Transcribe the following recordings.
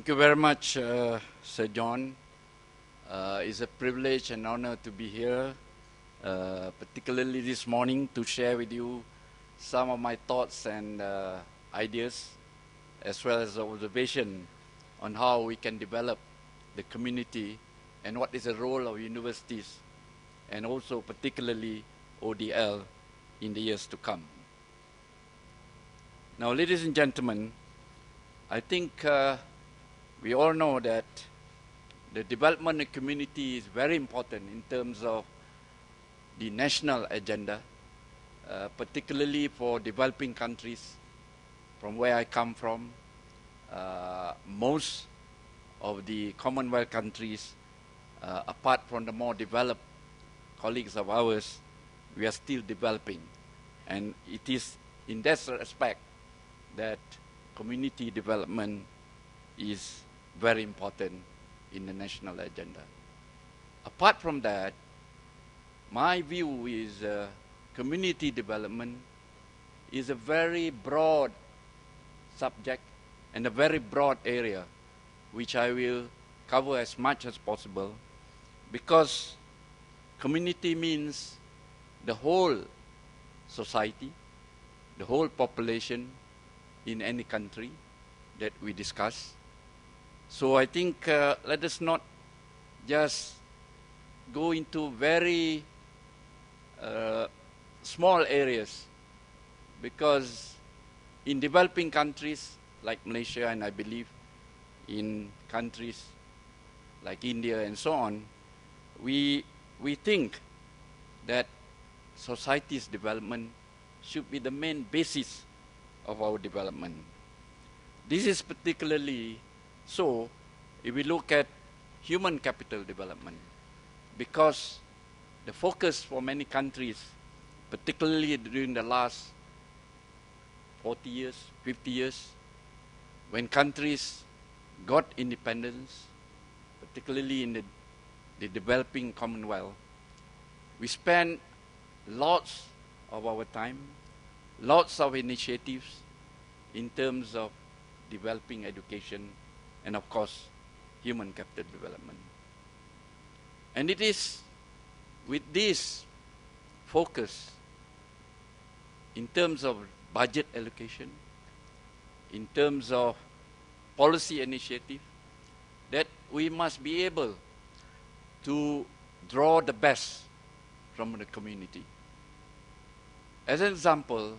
Thank you very much, Sir John. It's a privilege and honor to be here, particularly this morning, to share with you some of my thoughts and ideas, as well as observation on how we can develop the community and what is the role of universities, and also particularly ODL in the years to come. Now, ladies and gentlemen, I think we all know that the development of community is very important in terms of the national agenda, particularly for developing countries. From where I come from, most of the Commonwealth countries, apart from the more developed colleagues of ours, we are still developing. And it is in that respect that community development is very important in the national agenda. Apart from that, my view is community development is a very broad subject and a very broad area which I will cover as much as possible, because community means the whole society, the whole population in any country that we discuss. So I think let us not just go into very small areas, because in developing countries like Malaysia, and I believe in countries like India and so on, we think that society's development should be the main basis of our development. This is particularly so if we look at human capital development, because the focus for many countries, particularly during the last 40 years, 50 years, when countries got independence, particularly in the developing Commonwealth, we spent lots of our time, lots of initiatives in terms of developing education and, of course, human capital development. And it is with this focus in terms of budget allocation, in terms of policy initiative, that we must be able to draw the best from the community. As an example,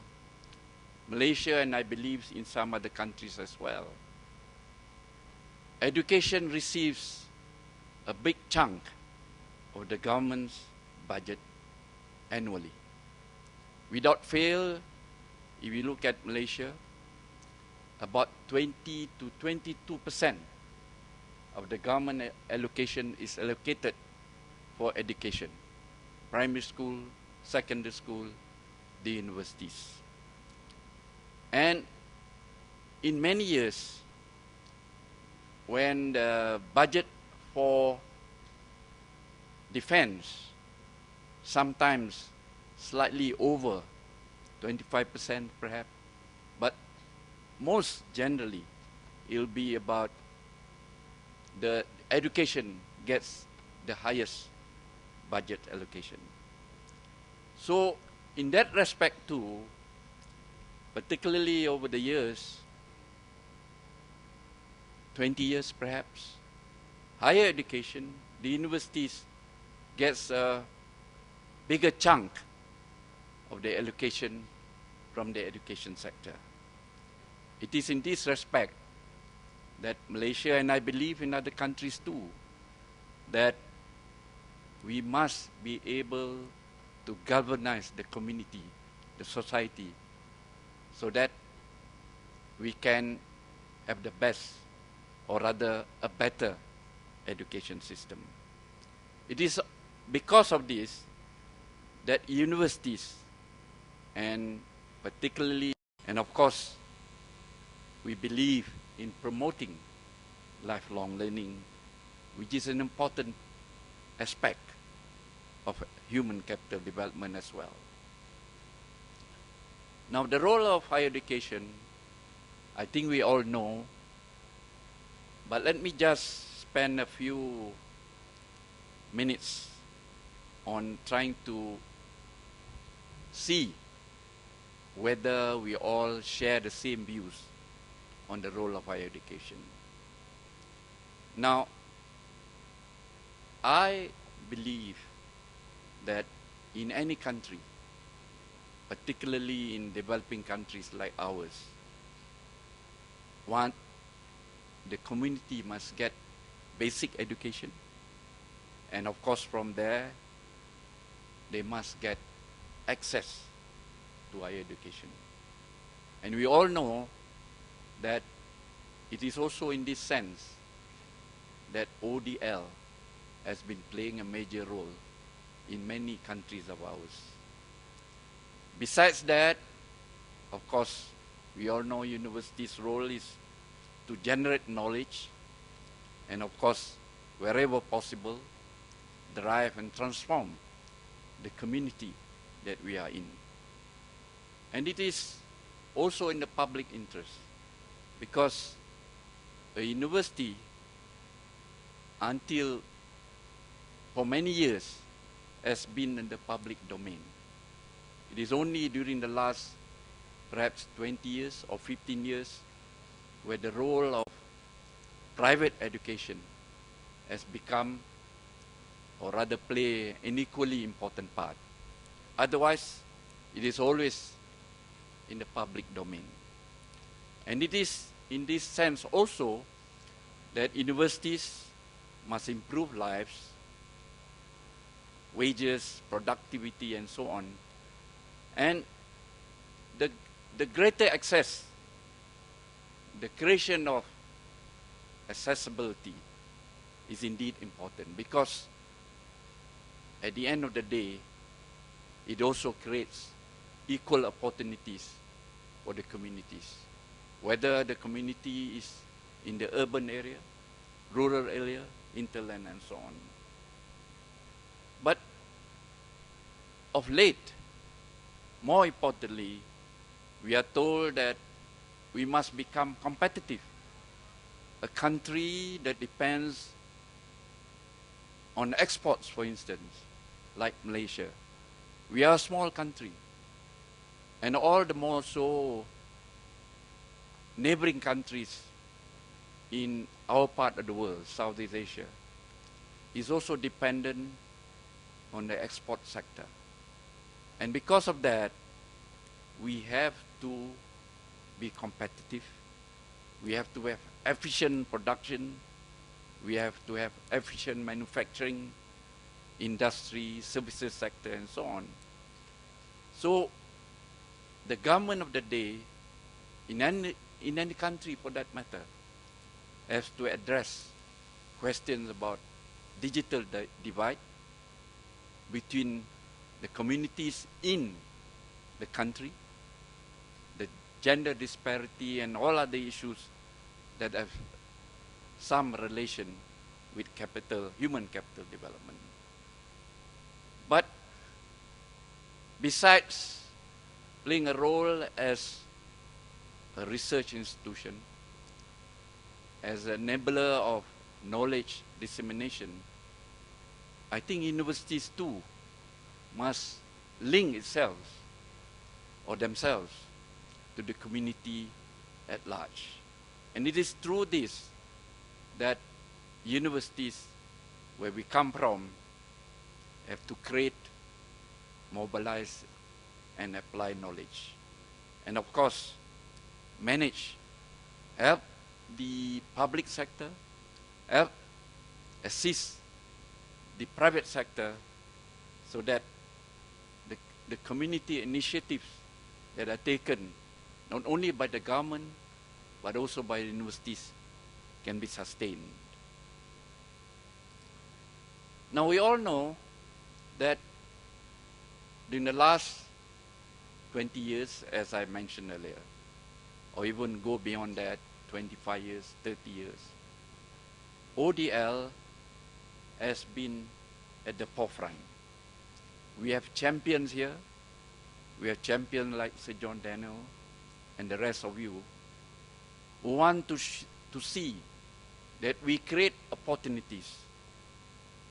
Malaysia, and I believe in some other countries as well, education receives a big chunk of the government's budget annually. Without fail, if you look at Malaysia, about 20 to 22% of the government allocation is allocated for education, primary school, secondary school, the universities. And in many years, when the budget for defense, sometimes slightly over 25% perhaps, but most generally it will be about the education gets the highest budget allocation. So in that respect too, particularly over the years, 20 years perhaps, higher education, the universities gets a bigger chunk of the allocation from the education sector. It is in this respect that Malaysia, and I believe in other countries too, that we must be able to galvanize the community, the society, so that we can have the best, or rather a better education system. It is because of this that universities, and particularly, and of course, we believe in promoting lifelong learning, which is an important aspect of human capital development as well. Now, the role of higher education, I think we all know But let me just spend a few minutes on trying to see whether we all share the same views on the role of higher education. Now, I believe that in any country, particularly in developing countries like ours, one, the community must get basic education, and of course from there, they must get access to higher education. And we all know that it is also in this sense that ODL has been playing a major role in many countries of ours. Besides that, of course, we all know university's role is to generate knowledge and, of course, wherever possible, drive and transform the community that we are in. And it is also in the public interest, because a university, until for many years, has been in the public domain. It is only during the last perhaps 20 years or 15 years where the role of private education has become, or rather play, an equally important part. Otherwise, it is always in the public domain. And it is in this sense also that universities must improve lives, wages, productivity, and so on. And the greater access, the creation of accessibility is indeed important, because at the end of the day, it also creates equal opportunities for the communities, whether the community is in the urban area, rural area, hinterland, and so on. But of late, more importantly, we are told that we must become competitive. A country that depends on exports, for instance, like Malaysia. We are a small country, and all the more so neighboring countries in our part of the world, Southeast Asia, is also dependent on the export sector. And because of that, we have to be competitive. We have to have efficient production. We have to have efficient manufacturing, industry, services sector, and so on. So the government of the day, in any country for that matter, has to address questions about digital divide between the communities in the country, the gender disparity, and all other issues that have some relation with human capital development. But besides playing a role as a research institution, as an enabler of knowledge dissemination, I think universities too must link itself or themselves to the community at large. And it is through this that universities, where we come from, have to create, mobilize, and apply knowledge. And of course, manage, help the public sector, help assist the private sector, so that the community initiatives that are taken not only by the government but also by universities can be sustained. Now we all know that during the last 20 years, as I mentioned earlier, or even go beyond that, 25 years, 30 years, ODL has been at the forefront. We have champions here. We have champions like Sir John Daniel and the rest of you who want to see that we create opportunities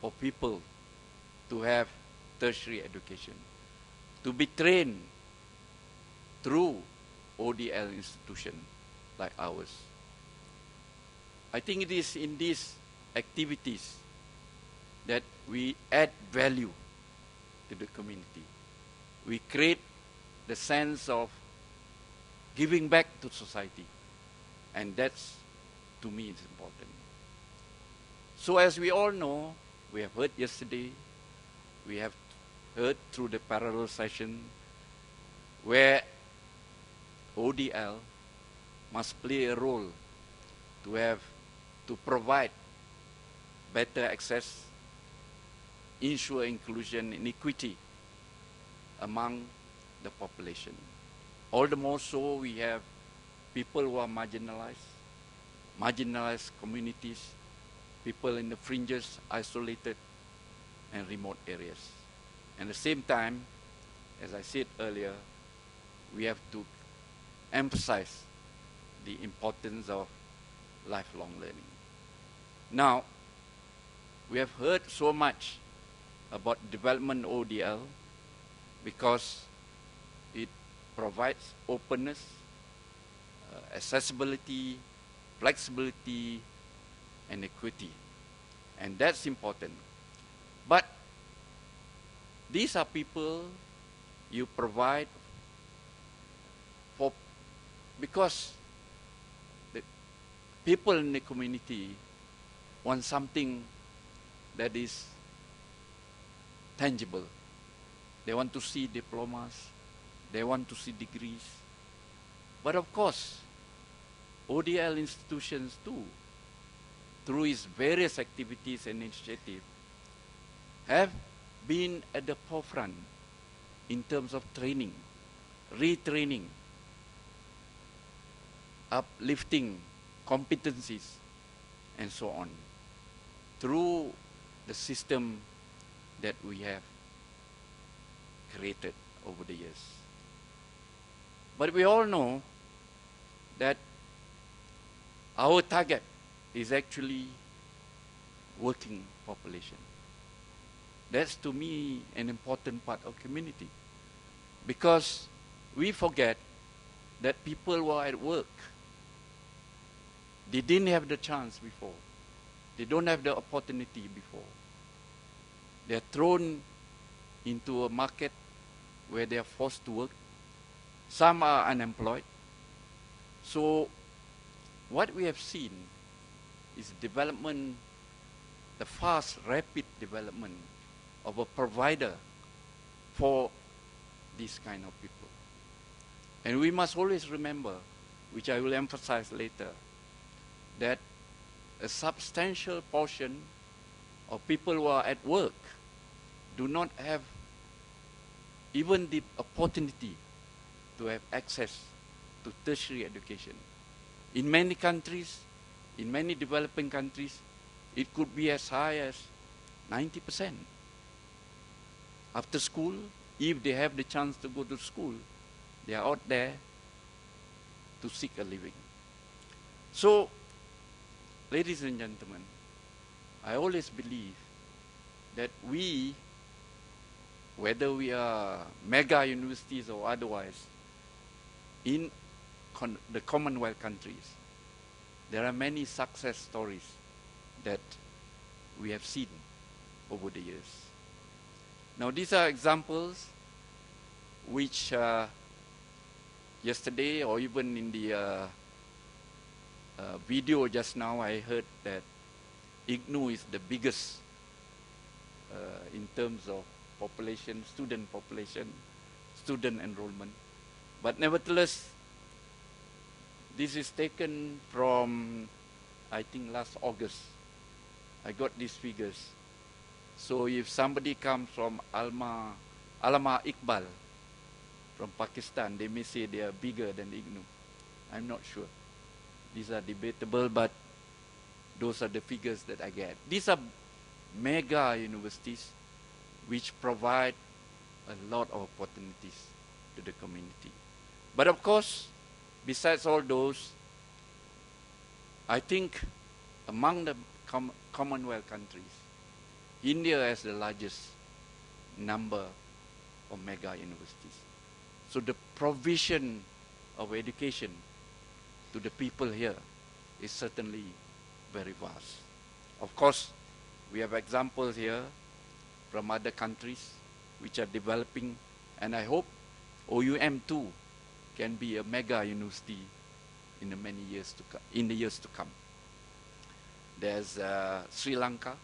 for people to have tertiary education, to be trained through ODL institution like ours. I think it is in these activities that we add value to the community. We create the sense of giving back to society, and that's, to me, is important. So as we all know, we have heard yesterday, we have heard through the parallel session, where ODL must play a role to provide better access, ensure inclusion and equity among the population. All the more so we have people who are marginalized communities, people in the fringes, isolated and remote areas. And at the same time, as I said earlier, we have to emphasize the importance of lifelong learning. Now, we have heard so much about development ODL because it provides openness, accessibility, flexibility, and equity. And that's important. But these are people you provide for, because the people in the community want something that is tangible. They want to see diplomas, they want to see degrees. But of course, ODL institutions too, through its various activities and initiatives, have been at the forefront in terms of training, retraining, uplifting competencies, and so on, through the system that we have created over the years. But we all know that our target is actually working population. That's, to me, an important part of community, because we forget that people who are at work, they didn't have the chance before. They don't have the opportunity before. They're thrown into a market where they are forced to work. Some are unemployed. So what we have seen is development, the fast, rapid development of a provider for these kind of people. And we must always remember, which I will emphasize later, that a substantial portion of people who are at work do not have even the opportunity to have access to tertiary education. In many countries, in many developing countries, it could be as high as 90%. After school, if they have the chance to go to school, they are out there to seek a living. So, ladies and gentlemen, I always believe that we, whether we are mega universities or otherwise, in the Commonwealth countries, there are many success stories that we have seen over the years. Now, these are examples which yesterday, or even in the video just now, I heard that IGNU is the biggest in terms of population, student enrollment. But nevertheless, this is taken from, I think, last August. I got these figures. So if somebody comes from Allama Iqbal from Pakistan, they may say they are bigger than IGNU. I'm not sure. These are debatable, but those are the figures that I get. These are mega universities which provide a lot of opportunities to the community. But of course, besides all those, I think among the Commonwealth countries, India has the largest number of mega universities. So the provision of education to the people here is certainly very vast. Of course, we have examples here from other countries which are developing, and I hope OUM too can be a mega university in the years to come. There's Sri Lanka,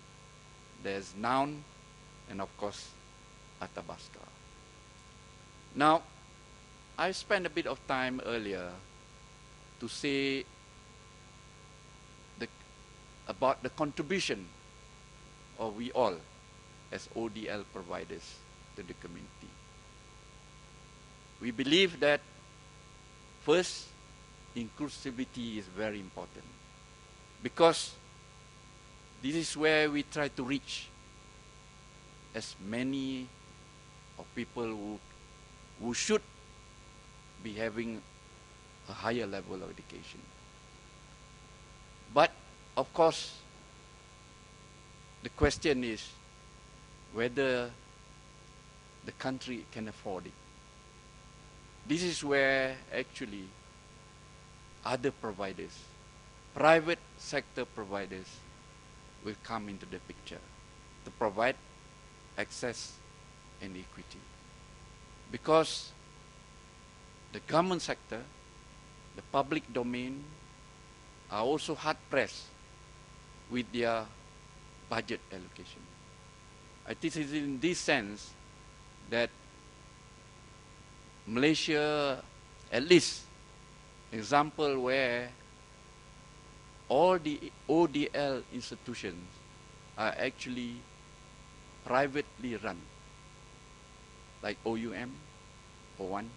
there's Naun, and of course Athabasca. Now, I spent a bit of time earlier to say about the contribution of we all as ODL providers to the community. We believe that first, inclusivity is very important, because this is where we try to reach as many of people who should be having a higher level of education. But of course, the question is whether the country can afford it. This is where actually other providers, private sector providers, will come into the picture to provide access and equity. Because the government sector, the public domain, are also hard-pressed with their budget allocation. I think it is in this sense that Malaysia, at least, example where all the ODL institutions are actually privately run, like OUM, for one.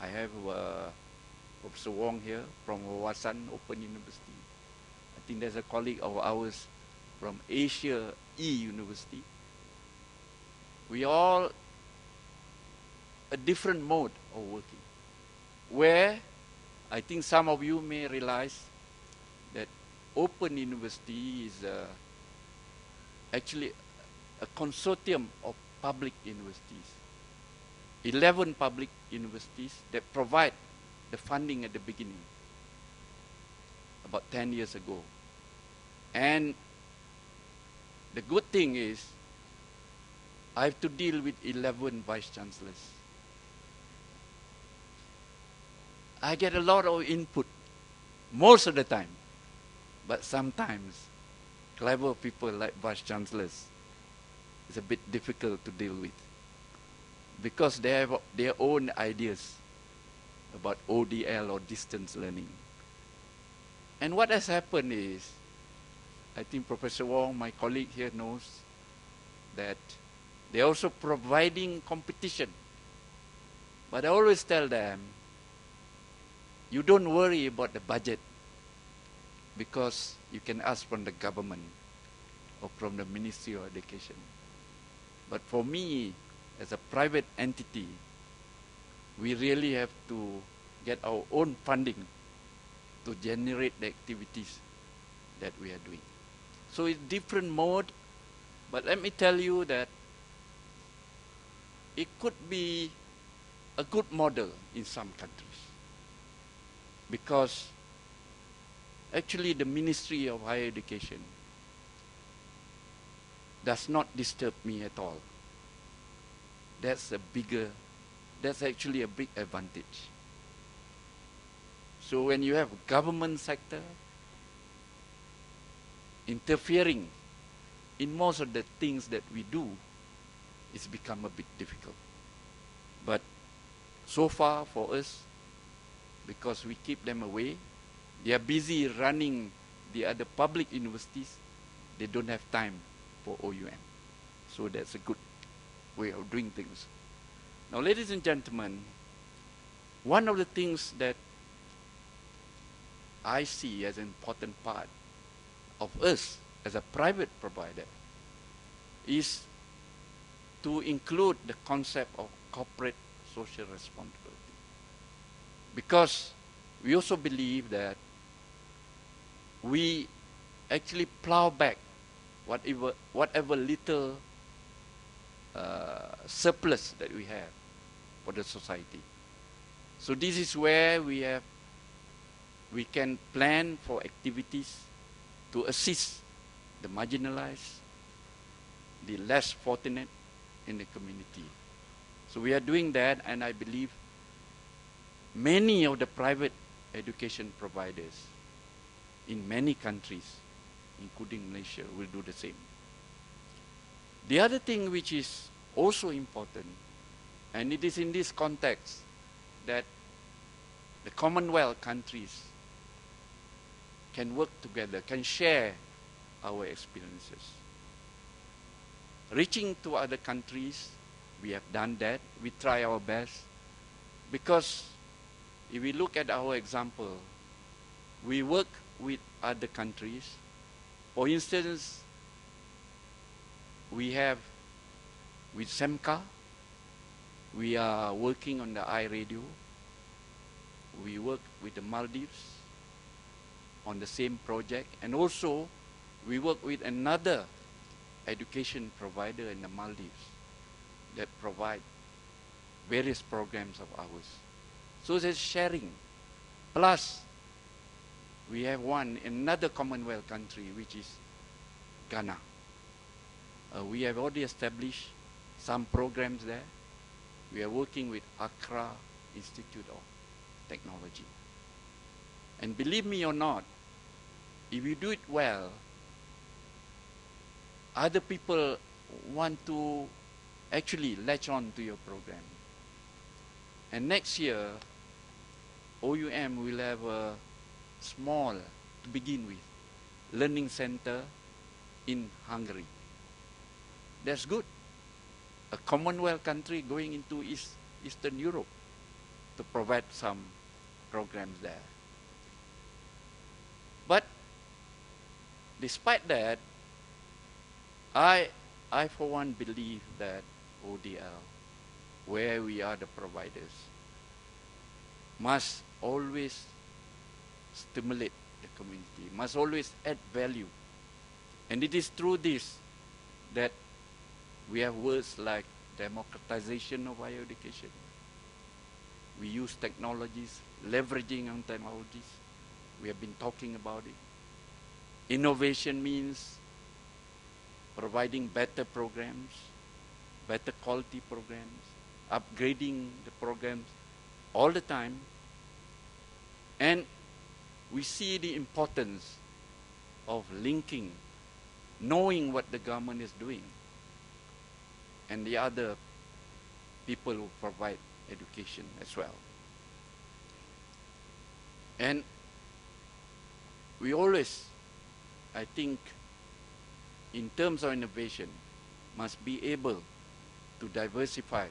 I have Professor Wong here from Wawasan Open University. I think there's a colleague of ours from Asia University. We all a different mode of working, where I think some of you may realize that Open University is actually a consortium of public universities, 11 public universities that provide the funding at the beginning, about 10 years ago. And the good thing is, I have to deal with 11 vice-chancellors. I get a lot of input, most of the time. But sometimes, clever people like vice-chancellors, it's a bit difficult to deal with, because they have their own ideas about ODL or distance learning. And what has happened is, I think Professor Wong, my colleague here, knows that they're also providing competition. But I always tell them, you don't worry about the budget, because you can ask from the government or from the Ministry of Education. But for me, as a private entity, we really have to get our own funding to generate the activities that we are doing. So it's different mode, but let me tell you that it could be a good model in some countries, because actually the Ministry of Higher Education does not disturb me at all. That's actually a big advantage. So when you have government sector interfering in most of the things that we do, it's become a bit difficult. But so far for us, because we keep them away, they are busy running the other public universities, they don't have time for OUM. So that's a good way of doing things. Now, ladies and gentlemen, one of the things that I see as an important part of us as a private provider is to include the concept of corporate social responsibility. Because we also believe that we actually plow back whatever little surplus that we have for the society. So this is where we can plan for activities to assist the marginalized, the less fortunate in the community. So we are doing that, and I believe many of the private education providers in many countries, including Malaysia, will do the same. The other thing which is also important, and it is in this context that the Commonwealth countries can work together, can share our experiences. Reaching to other countries, we have done that. We try our best. Because if we look at our example, we work with other countries. For instance, we have with SEMCA, we are working on the iRadio. We work with the Maldives on the same project, and also we work with another education provider in the Maldives that provide various programs of ours. So there's sharing. Plus, we have another Commonwealth country, which is Ghana. We have already established some programs there. We are working with Accra Institute of Technology. And believe me or not, if you do it well, other people want to actually latch on to your program. And next year, OUM will have a small, to begin with, learning center in Hungary. That's good. A Commonwealth country going into Eastern Europe to provide some programs there. But despite that, I for one believe that ODL, where we are the providers, must always stimulate the community, must always add value. And it is through this that we have words like democratization of higher education. We use technologies, leveraging on technologies. We have been talking about it. Innovation means providing better programs, better quality programs, upgrading the programs all the time. And we see the importance of linking, knowing what the government is doing, and the other people who provide education as well. And we always, I think, in terms of innovation, must be able to diversify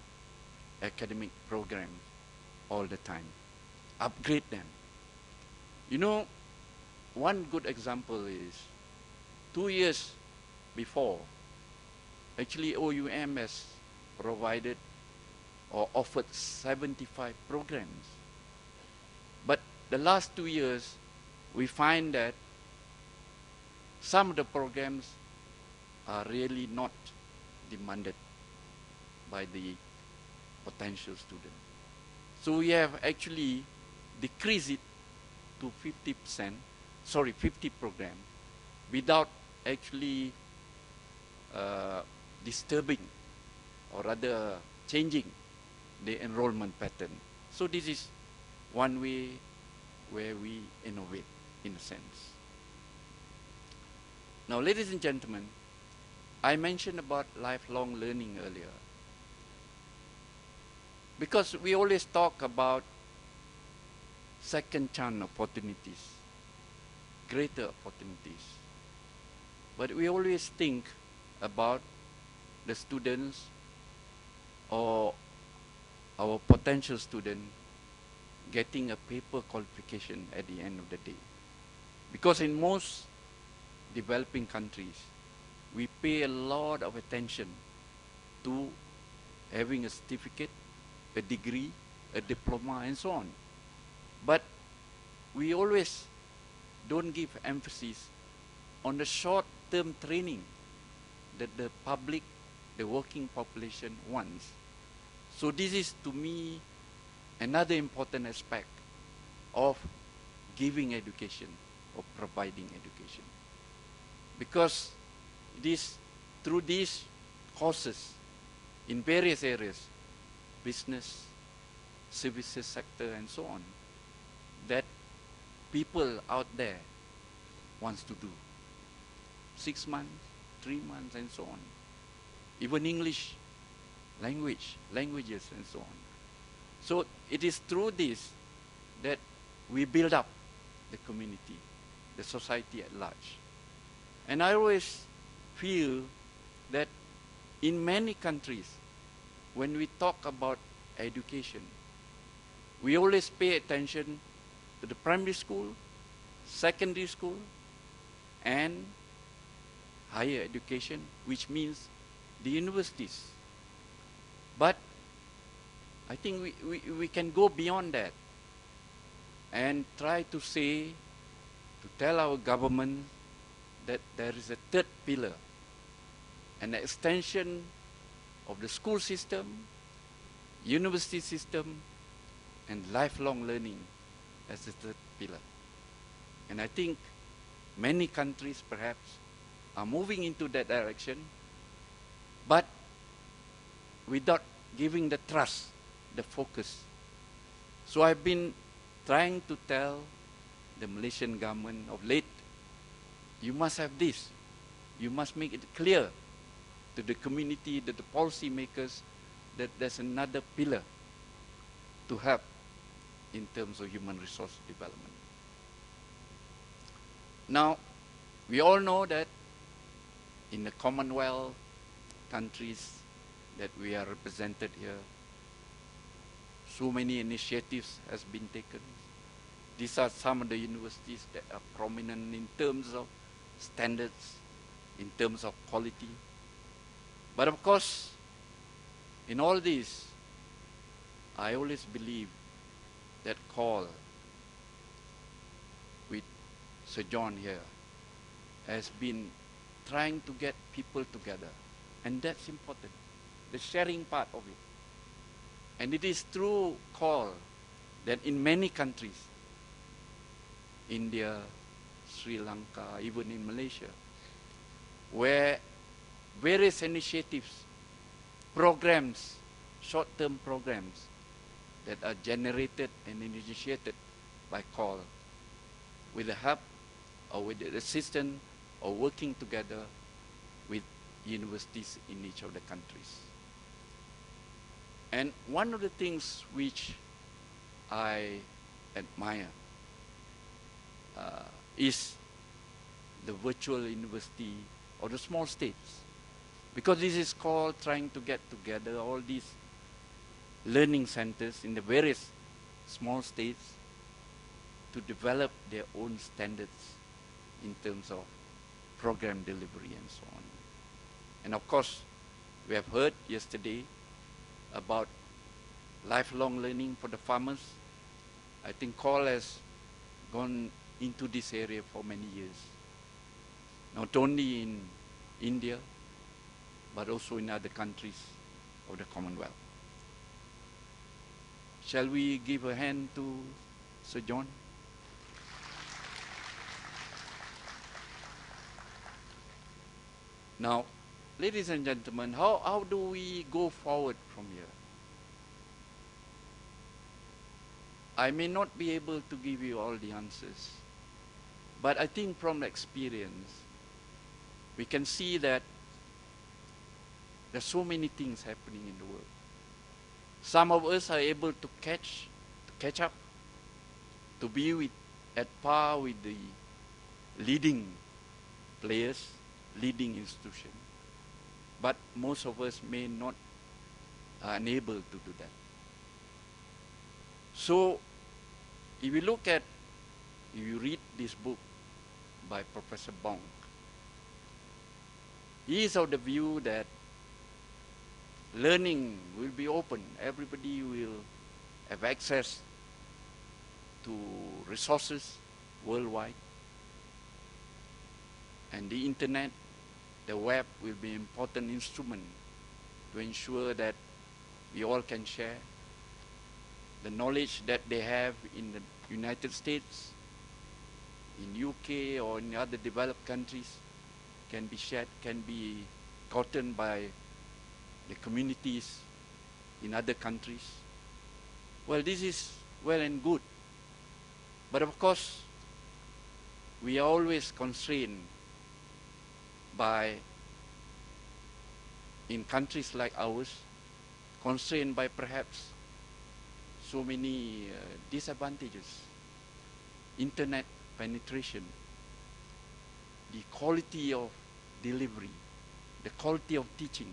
academic programs all the time, upgrade them. You know, one good example is 2 years before, actually OUM has provided or offered 75 programs. But the last 2 years, we find that some of the programs are really not demanded by the potential student. So we have actually decreased it to 50 programs without actually disturbing or rather changing the enrollment pattern. So this is one way where we innovate in a sense. Now, ladies and gentlemen, I mentioned about lifelong learning earlier. Because we always talk about second chance opportunities, greater opportunities. But we always think about the students or our potential student getting a paper qualification at the end of the day. Because in most developing countries, we pay a lot of attention to having a certificate, a degree, a diploma, and so on. But we always don't give emphasis on the short-term training that the public, the working population wants. So this is, to me, another important aspect of giving education or providing education. Because it is through these courses in various areas, business, services sector, and so on, that people out there wants to do. 6 months, 3 months, and so on. Even English languages, and so on. So it is through this that we build up the community, the society at large. And I always feel that in many countries, when we talk about education, we always pay attention to the primary school, secondary school, and higher education, which means the universities. But I think we can go beyond that and try to say, to tell our government that there is a third pillar, an extension of the school system, university system, and lifelong learning as the third pillar. And I think many countries perhaps are moving into that direction, but without giving the trust, the focus. So I've been trying to tell the Malaysian government of late, you must have this. You must make it clear to the community, to the policy makers, that there's another pillar to help in terms of human resource development. Now, we all know that in the Commonwealth countries that we are represented here, so many initiatives has been taken. These are some of the universities that are prominent in terms of standards, in terms of quality. But of course, in all this, I always believe that call with Sir John here has been trying to get people together. And that's important, the sharing part of it. And it is through call that in many countries, India, Sri Lanka, even in Malaysia, where various initiatives, programs, short-term programs that are generated and initiated by call with the help or with the assistance or working together with universities in each of the countries. And one of the things which I admire is the virtual university or the small states, because this is called trying to get together all these learning centers in the various small states to develop their own standards in terms of program delivery and so on. And of course, we have heard yesterday about lifelong learning for the farmers. I think CALL has gone into this area for many years, not only in India, but also in other countries of the Commonwealth. Shall we give a hand to Sir John? Now, ladies and gentlemen, how do we go forward from here? I may not be able to give you all the answers, but I think from experience, we can see that there's so many things happening in the world. Some of us are able to catch up, to be at par with the leading players, leading institutions. But most of us may not are unable to do that. So, if you read this book by Professor Bong, he is of the view that learning will be open. Everybody will have access to resources worldwide. And the internet, the web will be an important instrument to ensure that we all can share the knowledge that they have in the United States, in UK or in other developed countries can be shared, can be gotten by the communities in other countries. Well, this is well and good. But of course, we are always constrained by, in countries like ours, constrained by perhaps so many disadvantages. Internet penetration, the quality of delivery, the quality of teaching,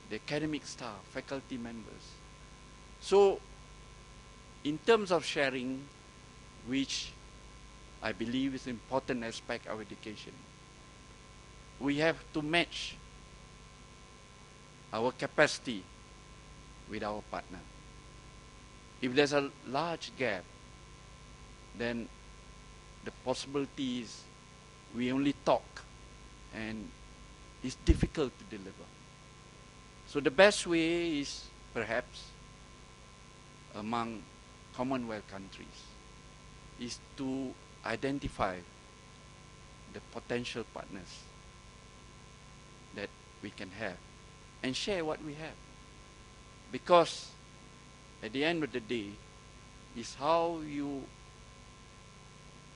the academic staff, faculty members. So, in terms of sharing, which I believe is an important aspect of education, we have to match our capacity with our partner. If there's a large gap, then the possibility is we only talk and it's difficult to deliver. So the best way is perhaps among Commonwealth countries is to identify the potential partners that we can have and share what we have. Because at the end of the day, is how you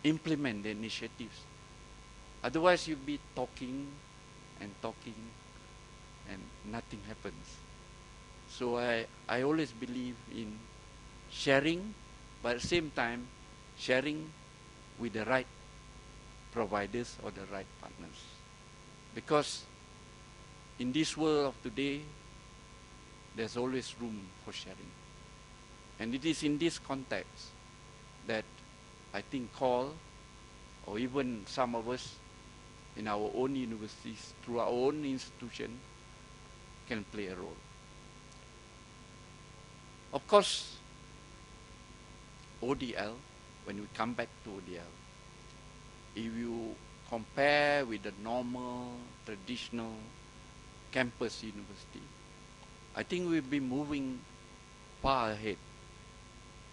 implement the initiatives. Otherwise, you'll be talking and talking and nothing happens. So I always believe in sharing, but at the same time, sharing with the right providers or the right partners. Because in this world of today, there's always room for sharing. And it is in this context that I think CALL, or even some of us in our own universities, through our own institution, can play a role. Of course, ODL, when we come back to ODL, if you compare with the normal, traditional campus university, I think we'll be moving far ahead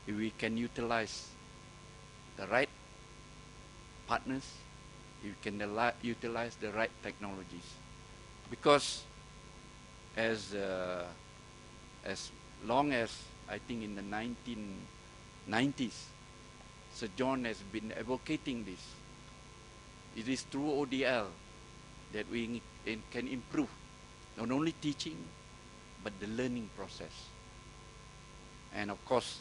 if we can utilize the right partners, you can utilize the right technologies. Because as long as I think in the 1990s, Sir John has been advocating this. It is through ODL that we can improve not only teaching, but the learning process. And of course,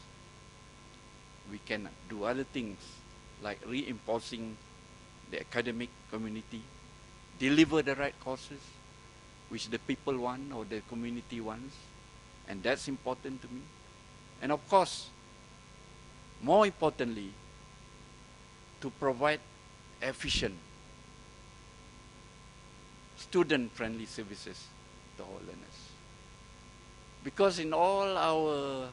we can do other things like reinforcing the academic community, deliver the right courses which the people want or the community wants, and that's important to me. And of course, more importantly, to provide efficient, student-friendly services to our learners. Because in all our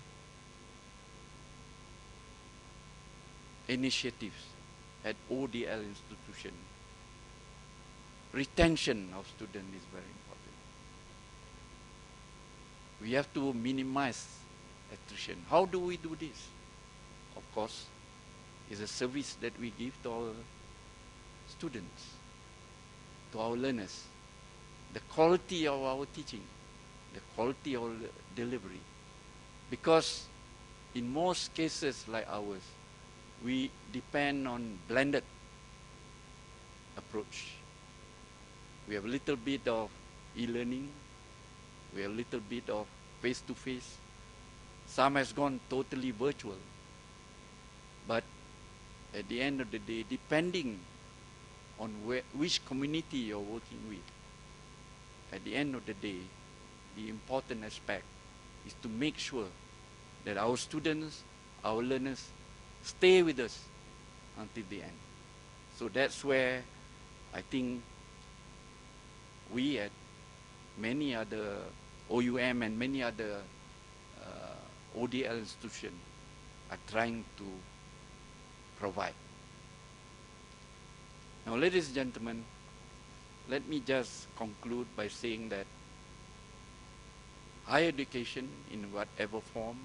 initiatives at ODL institution, retention of students is very important. We have to minimize attrition. How do we do this? Of course, it's a service that we give to our students, to our learners. The quality of our teaching, the quality of delivery. Because in most cases like ours, we depend on blended approach. We have a little bit of e-learning, we have a little bit of face-to-face. Some has gone totally virtual. But at the end of the day, depending on which community you're working with, at the end of the day, the important aspect is to make sure that our students, our learners, stay with us until the end. So that's where I think we at many other OUM and many other ODL institutions are trying to provide. Now, ladies and gentlemen, let me just conclude by saying that higher education in whatever form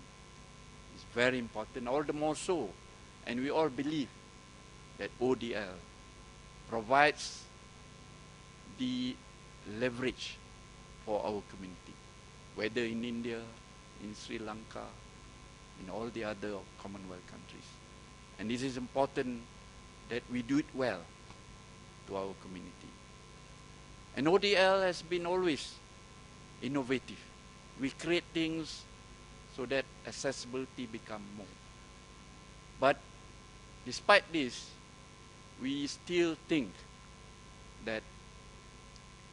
is very important, all the more so. And we all believe that ODL provides the leverage for our community, whether in India, in Sri Lanka, in all the other Commonwealth countries. And this is important that we do it well to our community. And ODL has been always innovative. We create things so that accessibility become more. But despite this, we still think that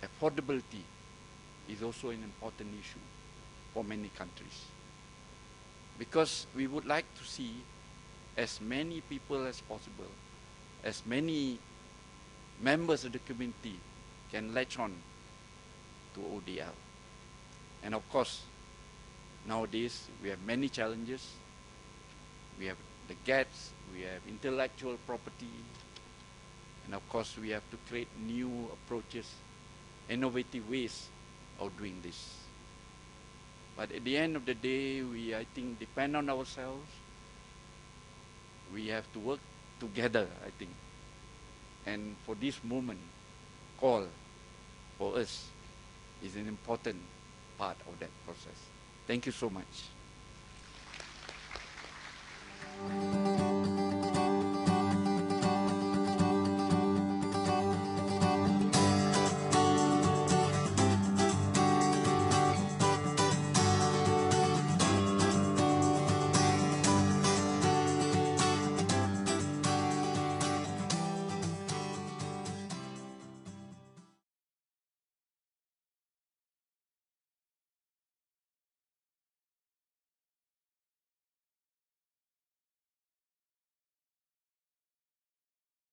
affordability is also an important issue for many countries. Because we would like to see as many people as possible, as many members of the community can latch on to ODL. And of course, nowadays we have many challenges. We have the gaps, we have intellectual property, and of course we have to create new approaches, innovative ways of doing this. But at the end of the day, we, I think, depend on ourselves. We have to work together, I think. And for this moment, call for us is an important part of that process. Thank you so much.